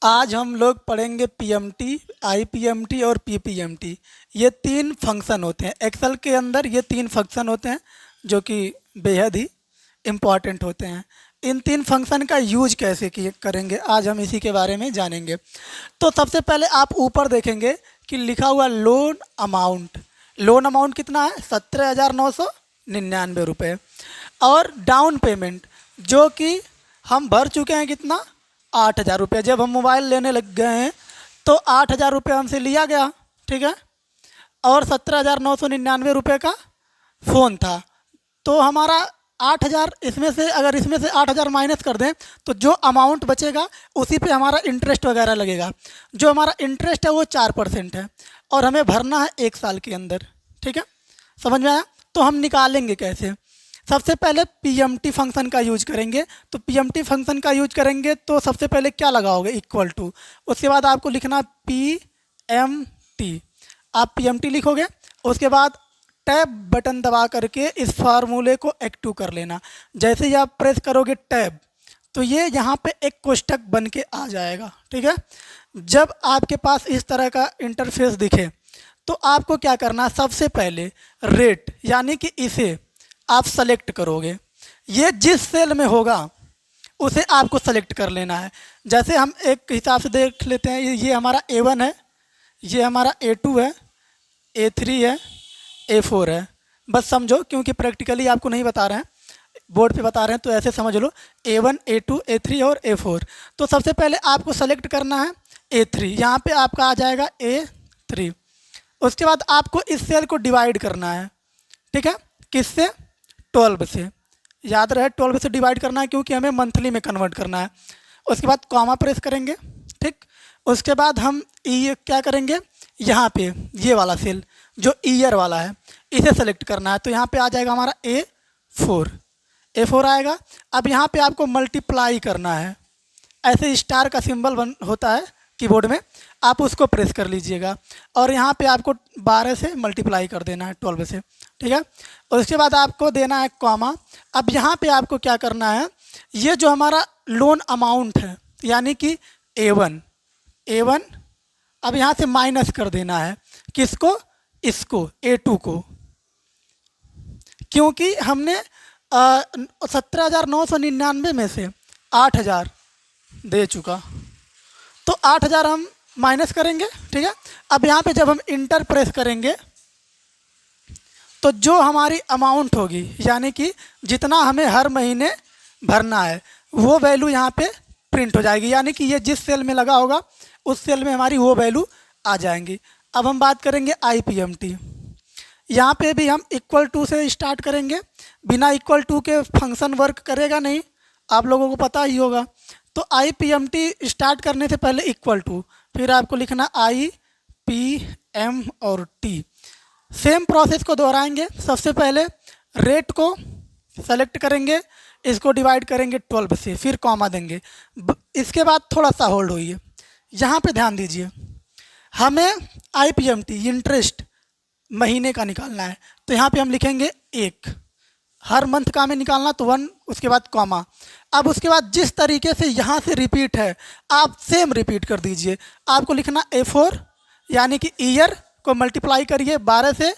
आज हम लोग पढ़ेंगे पीएमटी, आईपीएमटी और पीपीएमटी। ये तीन फंक्शन होते हैं एक्सेल के अंदर। ये तीन फंक्शन होते हैं जो कि बेहद ही इम्पॉर्टेंट होते हैं। इन तीन फंक्शन का यूज कैसे करेंगे आज हम इसी के बारे में जानेंगे। तो सबसे पहले आप ऊपर देखेंगे कि लिखा हुआ लोन अमाउंट। लोन अमाउंट कितना है? 17,999 रुपये। और डाउन पेमेंट जो कि हम भर चुके हैं कितना? 8,000 रुपये। जब हम मोबाइल लेने लग गए हैं तो 8,000 रुपये हमसे लिया गया, ठीक है। और 17,999 रुपये का फ़ोन था। तो हमारा 8,000, इसमें से अगर इसमें से 8,000 माइनस कर दें तो जो अमाउंट बचेगा उसी पे हमारा इंटरेस्ट वगैरह लगेगा। जो हमारा इंटरेस्ट है वो 4% है और हमें भरना है 1 साल के अंदर, ठीक है। समझ में आया? तो हम निकालेंगे कैसे? सबसे पहले पीएमटी फंक्शन का यूज करेंगे। तो पीएमटी फंक्शन का यूज करेंगे तो सबसे पहले क्या लगाओगे? Equal to. उसके बाद आपको लिखना पीएमटी। आप पीएमटी लिखोगे, उसके बाद टैब बटन दबा करके इस फार्मूले को एक्टिव कर लेना। जैसे ही आप प्रेस करोगे टैब, तो ये यहाँ पे एक कोष्ठक बन के आ जाएगा, ठीक है। जब आपके पास इस तरह का इंटरफेस दिखे तो आपको क्या करना है? सबसे पहले रेट यानी कि इसे आप सेलेक्ट करोगे। ये जिस सेल में होगा उसे आपको सेलेक्ट कर लेना है। जैसे हम एक हिसाब से देख लेते हैं, ये हमारा A1 है, ये हमारा A2 है, A3 है, A4 है। बस समझो, क्योंकि प्रैक्टिकली आपको नहीं बता रहे हैं, बोर्ड पे बता रहे हैं, तो ऐसे समझ लो A1, A2, A3 और A4। तो सबसे पहले आपको सेलेक्ट करना है A3। यहाँ पे आपका आ जाएगा A3। उसके बाद आपको इस सेल को डिवाइड करना है, ठीक है। किससे? 12 से। याद रहे 12 से डिवाइड करना है क्योंकि हमें मंथली में कन्वर्ट करना है। उसके बाद कॉमा प्रेस करेंगे, ठीक। उसके बाद हम क्या करेंगे? यहाँ पे ये वाला सेल जो ईयर वाला है इसे सेलेक्ट करना है। तो यहाँ पे आ जाएगा हमारा A4 आएगा। अब यहाँ पे आपको मल्टीप्लाई करना है। ऐसे स्टार का सिंबल होता है कीबोर्ड में, आप उसको प्रेस कर लीजिएगा और यहाँ पे आपको 12 से मल्टीप्लाई कर देना है 12 से, ठीक है। उसके बाद आपको देना है कॉमा। अब यहाँ पे आपको क्या करना है? ये जो हमारा लोन अमाउंट है यानी कि A1 अब यहाँ से माइनस कर देना है। किसको? इसको, A2 को। क्योंकि हमने 17,999 में से 8,000 दे चुका, तो 8,000 हम माइनस करेंगे, ठीक है। अब यहाँ पे जब हम इंटर प्रेस करेंगे तो जो हमारी अमाउंट होगी यानी कि जितना हमें हर महीने भरना है वो वैल्यू यहाँ पे प्रिंट हो जाएगी। यानी कि ये जिस सेल में लगा होगा उस सेल में हमारी वो वैल्यू आ जाएंगी। अब हम बात करेंगे आईपीएमटी। यहाँ पे भी हम इक्वल टू से स्टार्ट करेंगे। बिना इक्वल टू के फंक्शन वर्क करेगा नहीं, आप लोगों को पता ही होगा। तो आईपीएमटी स्टार्ट करने से पहले इक्वल टू, फिर आपको लिखना IPM और T। सेम प्रोसेस को दोहराएंगे। सबसे पहले रेट को सेलेक्ट करेंगे, इसको डिवाइड करेंगे 12 से, फिर कॉमा देंगे। इसके बाद थोड़ा सा होल्ड होइए, यहाँ पे ध्यान दीजिए। हमें आईपीएमटी इंटरेस्ट महीने का निकालना है, तो यहाँ पे हम लिखेंगे 1। हर मंथ का हमें निकालना, तो 1, उसके बाद कॉमा। अब उसके बाद जिस तरीके से यहाँ से रिपीट है आप सेम रिपीट कर दीजिए। आपको लिखना A4 यानी कि ईयर को मल्टीप्लाई करिए 12 से,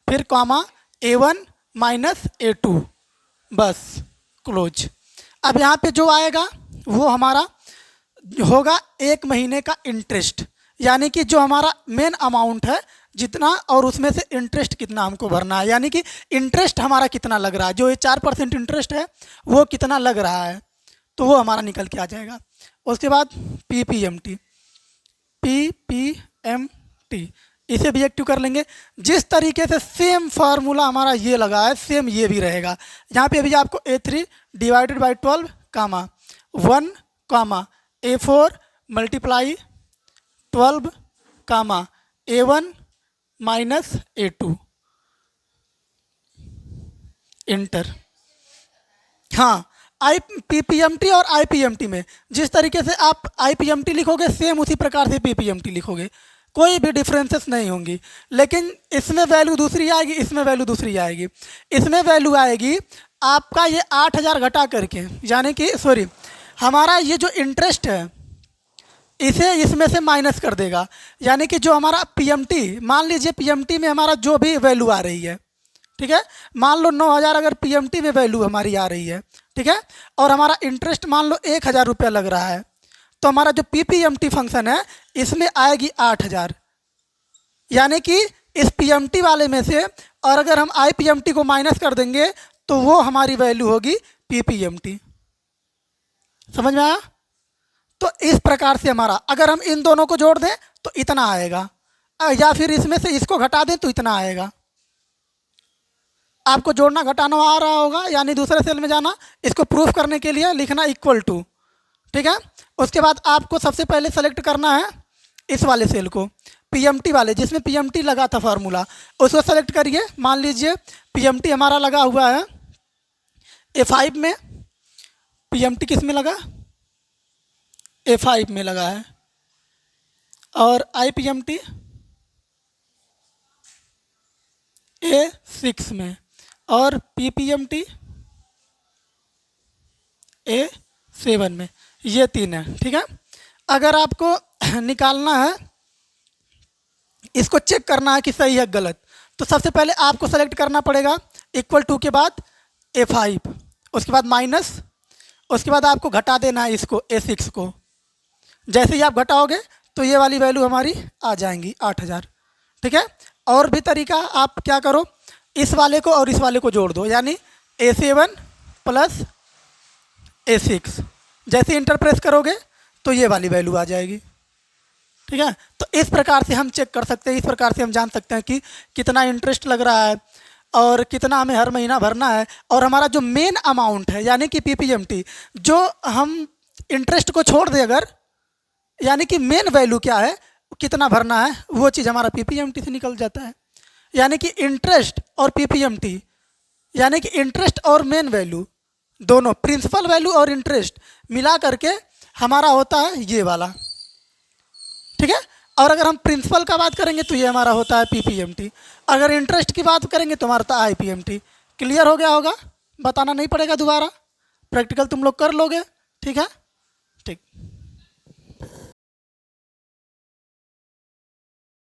फिर कॉमा A1 माइनस A2, बस क्लोज। अब यहाँ पे जो आएगा वो हमारा होगा 1 महीने का इंटरेस्ट, यानी कि जो हमारा मेन अमाउंट है जितना, और उसमें से इंटरेस्ट कितना हमको भरना है। यानी कि इंटरेस्ट हमारा कितना लग रहा है, जो ये 4% इंटरेस्ट है वो कितना लग रहा है, तो वो हमारा निकल के आ जाएगा। उसके बाद पीपीएमटी इसे भी एक्टिव कर लेंगे। जिस तरीके से सेम फार्मूला हमारा ये लगा है सेम ये भी रहेगा। यहाँ पे भी आपको A3 divided by 12 comma 1 comma A4 multiply 12 comma A1 minus A2 enter. हाँ, पीपीएमटी और आईपीएमटी में जिस तरीके से आप आईपीएमटी लिखोगे सेम उसी प्रकार से पीपीएमटी लिखोगे, कोई भी डिफरेंसेस नहीं होंगी। लेकिन इसमें वैल्यू दूसरी आएगी, इसमें वैल्यू दूसरी आएगी। इसमें वैल्यू आएगी आपका ये 8,000 घटा करके, यानी कि सॉरी, हमारा ये जो इंटरेस्ट है इसे इसमें से माइनस कर देगा। यानी कि जो हमारा पीएमटी, मान लीजिए पीएमटी में हमारा जो भी वैल्यू आ रही है, ठीक है, मान लो 9,000 अगर पीएमटी में वैल्यू हमारी आ रही है, ठीक है, और हमारा इंटरेस्ट मान लो 1,000 रुपया लग रहा है, तो हमारा जो पीपीएमटी फंक्शन है इसमें आएगी 8,000। यानी कि इस पीएमटी वाले में से, और अगर हम आईपीएमटी को माइनस कर देंगे तो वो हमारी वैल्यू होगी पीपीएमटी। समझ में आया? तो इस प्रकार से हमारा, अगर हम इन दोनों को जोड़ दें तो इतना आएगा, या फिर इसमें से इसको घटा दें तो इतना आएगा। आपको जोड़ना घटाना आ रहा होगा, यानी दूसरे सेल में जाना, इसको प्रूफ करने के लिए लिखना इक्वल टू, ठीक है। उसके बाद आपको सबसे पहले सेलेक्ट करना है इस वाले सेल को, पीएमटी वाले जिसमें पीएमटी लगा था फार्मूला, उसको सेलेक्ट करिए। मान लीजिए पीएमटी हमारा लगा हुआ है A5 में, पीएमटी किस में लगा? A5 में लगा है। और आईपीएमटी A6 में, और पीपीएमटी A7 में, ये 3 है, ठीक है। अगर आपको निकालना है, इसको चेक करना है कि सही है गलत, तो सबसे पहले आपको सेलेक्ट करना पड़ेगा इक्वल टू के बाद A5, उसके बाद माइनस, उसके बाद आपको घटा देना है इसको A6 को। जैसे ही आप घटाओगे तो ये वाली वैल्यू हमारी आ जाएंगी 8,000, ठीक है। और भी तरीका, आप क्या करो, इस वाले को और इस वाले को जोड़ दो, यानी A7 प्लस A6, जैसे इंटर प्रेस करोगे तो ये वाली वैल्यू आ जाएगी, ठीक है। तो इस प्रकार से हम चेक कर सकते हैं, इस प्रकार से हम जान सकते हैं कि कितना इंटरेस्ट लग रहा है और कितना हमें हर महीना भरना है, और हमारा जो मेन अमाउंट है यानी कि पीपीएमटी, जो हम इंटरेस्ट को छोड़ दें अगर, यानी कि मेन वैल्यू क्या है, कितना भरना है, वो चीज़ हमारा पीपीएमटी से निकल जाता है। यानी कि इंटरेस्ट और पीपीएमटी, यानी कि इंटरेस्ट और मेन वैल्यू दोनों, प्रिंसिपल वैल्यू और इंटरेस्ट मिला करके हमारा होता है ये वाला, ठीक है। और अगर हम प्रिंसिपल का बात करेंगे तो ये हमारा होता है पीपीएमटी, अगर इंटरेस्ट की बात करेंगे तो हमारा होता है आईपीएमटी। क्लियर हो गया होगा? बताना नहीं पड़ेगा दोबारा, प्रैक्टिकल तुम लोग कर लोगे, ठीक है, ठीक।